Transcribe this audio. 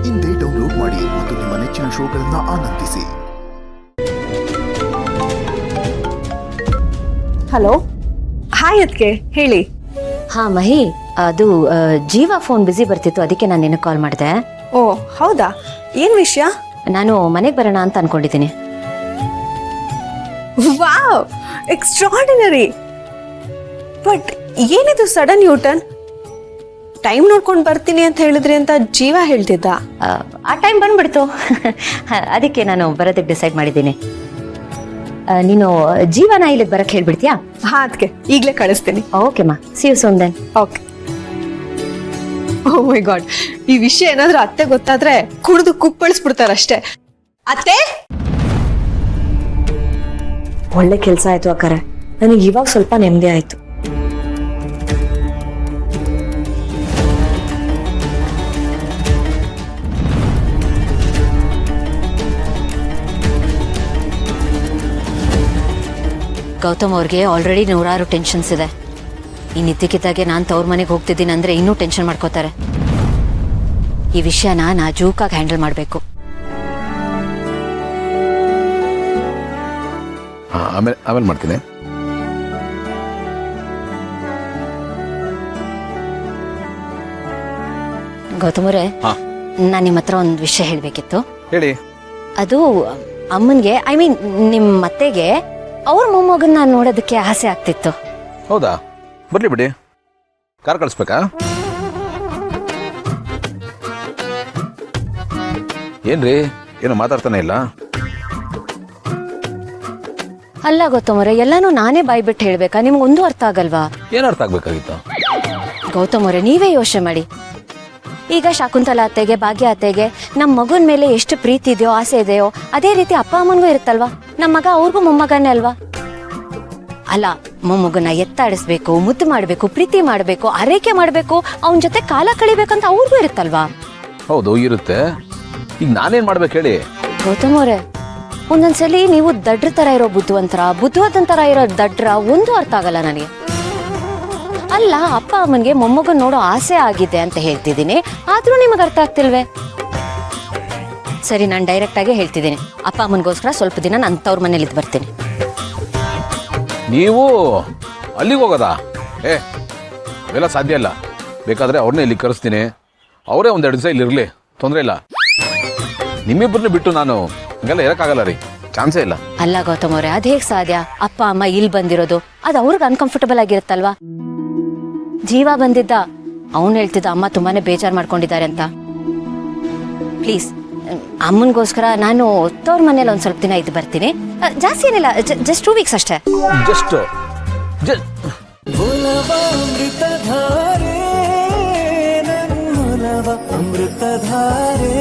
ಇಂದೇ ಡೌನ್ಲೋಡ್ ಮಾಡಿ ಮತ್ತು ನಿಮ್ಮ ನೆಚ್ಚಿನ ಶೋಗಳನ್ನು ಆನಂದಿಸಿ. ಹಲೋ, ಹಾಯ್ ಅದ್ಕೆ ಹೇಳಿ. ಹಾ ಮಹಿ, ಅದು ಜೀವ ಫೋನ್ ಬಿಸಿ ಬರ್ತಿತ್ತು, ಅದಕ್ಕೆ ನಾನು ನಿನಗೆ ಕಾಲ್ ಮಾಡಿದೆ. ಓ ಹೌದಾ, ಏನ್ ವಿಷಯ? ನಾನು ಮನೆಗೆ ಬರೋಣ ಅಂತ ಅನ್ಕೊಂಡಿದ್ದೀನಿ. Wow, extraordinary. ಬಟ್ ಏನಿದು ಸಡನ್ ಯೂಟರ್ನ್? ಟೈಮ್ ನೋಡ್ಕೊಂಡು ಬರ್ತೀನಿ ಅಂತ ಹೇಳಿದ್ರಿ ಅಂತ ಜೀವ ಹೇಳ್ತಿದ್ದ. ಆ ಟೈಮ್ ಬಂದ್ಬಿಡ್ತು. ಅದಕ್ಕೆ ನಾನು ಬರೋದಕ್ಕೆ ಡಿಸೈಡ್ ಮಾಡಿದ್ದೀನಿ. ನೀನು ಜೀವನ ಇಲ್ಲಿಗೆ ಬರಕ್ಕೆ ಹೇಳ್ಬಿಡ್ತೀಯಾ? ಹಾ ಅದ್ಕೆ ಈಗಲೇ ಕಳಿಸ್ತೀನಿ. ಓಕೆ ಮಾ, see you soon then. Okay. Oh my God, ಈ ವಿಷಯ ಏನಾದ್ರೂ ಅತ್ತೆ ಗೊತ್ತಾದ್ರೆ ಕುಡಿದು ಕುಪ್ಪಳಿಸ್ಬಿಡ್ತಾರಷ್ಟೇ. ಅತ್ತೆ, ಒಳ್ಳೆ ಕೆಲಸ ಆಯ್ತು ಅಕ್ಕರೆ, ನನಗೆ ಇವಾಗ ಸ್ವಲ್ಪ ನೆಮ್ಮದಿ ಆಯ್ತು. ಗೌತಮ್ ಅವ್ರಿಗೆ ಆಲ್ರೆಡಿ 100 ಟೆನ್ಷನ್ಸ್ ಇದೆ. ಇನ್ನು ಇದ್ದಕ್ಕಿದ್ದಾಗೆ ನಾನು ತವ್ರ ಮನೆಗೆ ಹೋಗ್ತಿದ್ದೀನಿ ಅಂದರೆ ಇನ್ನೂ ಟೆನ್ಷನ್ ಮಾಡ್ಕೋತಾರೆ. ಈ ವಿಷಯನ ನಾಜೂಕಾಗಿ ಹ್ಯಾಂಡಲ್ ಮಾಡಬೇಕು. ಆಮೇಲೆ ಮಾಡ್ತೀನಿ. ಗೌತಮ್ ಅವರೇ, ನಾನು ನಿಮ್ಮ ಹತ್ರ ಒಂದು ವಿಷಯ ಹೇಳಬೇಕಿತ್ತು. ಹೇಳಿ. ಅದು ಅಮ್ಮನಿಗೆ, ಐ ಮೀನ್ ನಿಮ್ಮ ಅತ್ತೆಗೆ ಅವ್ರ ಮೊಮ್ಮಗನ್ನ ನೋಡೋದಕ್ಕೆ ಆಸೆ ಆಗ್ತಿತ್ತು. ಹೌದಾ? ಬರ್ಲಿ ಬಿಡಿ. ಕಾರ್ ಕಳಿಸ್ಬೇಕಾ? ಏನ್ರಿ, ಏನು ಮಾತಾಡ್ತಾನೆ ಇಲ್ಲ? ಅಲ್ಲ ಗೌತಮ್ ಅವರೇ, ಎಲ್ಲಾನು ನಾನೇ ಬಾಯ್ಬಿಟ್ಟು ಹೇಳ್ಬೇಕಾ? ನಿಮ್ಗೊಂದು ಅರ್ಥ ಆಗಲ್ವಾ? ಏನು ಅರ್ಥ ಆಗ್ಬೇಕಾಗಿತ್ತು? ಗೌತಮ್ ಅವರೇ, ನೀವೇ ಯೋಚನೆ ಮಾಡಿ. ಈಗ ಶಾಕುಂತಲಾ ಅತ್ತೆಗೆ, ಭಾಗ್ಯ ಅತ್ತೆಗೆ ನಮ್ಮ ಮಗನ ಮೇಲೆ ಎಷ್ಟು ಪ್ರೀತಿ ಇದೆಯೋ, ಆಸೆ ಇದೆಯೋ, ಅದೇ ರೀತಿ ಅಪ್ಪ ಅಮ್ಮನಿಗೂ ಇರುತ್ತಲ್ವಾ? ನಮ್ಮ ಮಗ ಅವ್ರಿಗೂ ಮೊಮ್ಮಗನೇ ಅಲ್ವಾ? ಅಲ್ಲ, ಮೊಮ್ಮಗನ ಎತ್ತಾಡಿಸ್ಬೇಕು, ಮುದ್ದು ಮಾಡಬೇಕು, ಪ್ರೀತಿ ಮಾಡಬೇಕು, ಆರೈಕೆ ಮಾಡಬೇಕು, ಅವನ ಜೊತೆ ಕಾಲ ಕಳಿಬೇಕಂತ ಅವ್ರಿಗೂ ಇರುತ್ತಲ್ವಾ? ಹೌದು, ಇರುತ್ತೆ. ಈಗ ನಾನೇನ್ ಮಾಡ್ಬೇಕು ಹೇಳಿ? ಗೌತಮ್ ಅವರೇ, ಒಂದೊಂದ್ಸಲಿ ನೀವು ದಡ್ರ ತರ ಇರೋ ಬುದ್ಧಿವಂತರ ಇರೋ ದಡ್ರ ಒಂದು ಅರ್ಥ ಆಗಲ್ಲ ನನಗೆ. ಅಲ್ಲ, ಅಪ್ಪ ಅಮ್ಮನ್ಗೆ ಮೊಮ್ಮಗನ್ ನೋಡೋ ಆಸೆ ಆಗಿದೆ ಅಂತ ಹೇಳ್ತಿದ್ದೀನಿ, ಆದ್ರೂ ನಿಮಗೆ ಅರ್ಥ ಆಗ್ತಿಲ್ವೇ? ಸರಿ, ನಾನು ಡೈರೆಕ್ಟ್ ಆಗಿ ಹೇಳ್ತಿದ್ದೀನಿ, ಅಪ್ಪ ಅಮ್ಮನಿಗೋಸ್ಕರ ಸ್ವಲ್ಪ ದಿನ ನನ್ನ ತವ್ರ ಮನೇಲಿ ಇದ್ದು ಬರ್ತೀನಿ. ನೀವು ಅಲ್ಲಿಗೆ ಹೋಗೋದಾ? ಅವೆಲ್ಲ ಸಾಧ್ಯ ಇಲ್ಲ. ಬೇಕಾದ್ರೆ ಅವ್ರನ್ನೇ ಇಲ್ಲಿ ಕರೆಸ್ತೀನಿ, ಅವರೇ 1-2 ದಿವಸ ಇಲ್ಲಿ ಇರಲಿ, ತೊಂದರೆ ಇಲ್ಲ. ನಿಮ್ಮಿಬ್ಬರನ್ನ ಬಿಟ್ಟು ನಾನು ಹಂಗೆಲ್ಲ ಇರೋಕ್ಕಾಗಲ್ಲ ರೀ, ಚಾನ್ಸೇ ಇಲ್ಲ. ಅಲ್ಲ ಗೌತಮ್ ಅವರೇ, ಅದು ಹೇಗೆ ಸಾಧ್ಯ? ಅಪ್ಪ ಅಮ್ಮ ಇಲ್ಲಿ ಬಂದಿರೋದು ಅದು ಅವ್ರಿಗೆ ಅನ್ಕಂಫರ್ಟಬಲ್ ಆಗಿರುತ್ತಲ್ವಾ? ಜೀವ ಬಂದಿದ್ದ, ಅವನು ಹೇಳ್ತಿದ್ದ ಅಮ್ಮ ತುಂಬಾನೇ ಬೇಜಾರು ಮಾಡ್ಕೊಂಡಿದ್ದಾರೆ ಅಂತ. ಪ್ಲೀಸ್, ಅಮ್ಮನಿಗೋಸ್ಕರ ನಾನು ತವ್ರ ಮನೇಲಿ ಒಂದು ಸ್ವಲ್ಪ ದಿನ ಇದ್ದು ಬರ್ತೀನಿ. ಜಾಸ್ತಿ ಏನಿಲ್ಲ, ಜಸ್ಟ್ 2 ವೀಕ್ಸ್ ಅಷ್ಟೇ. ಅಮೃತಧಾರೆ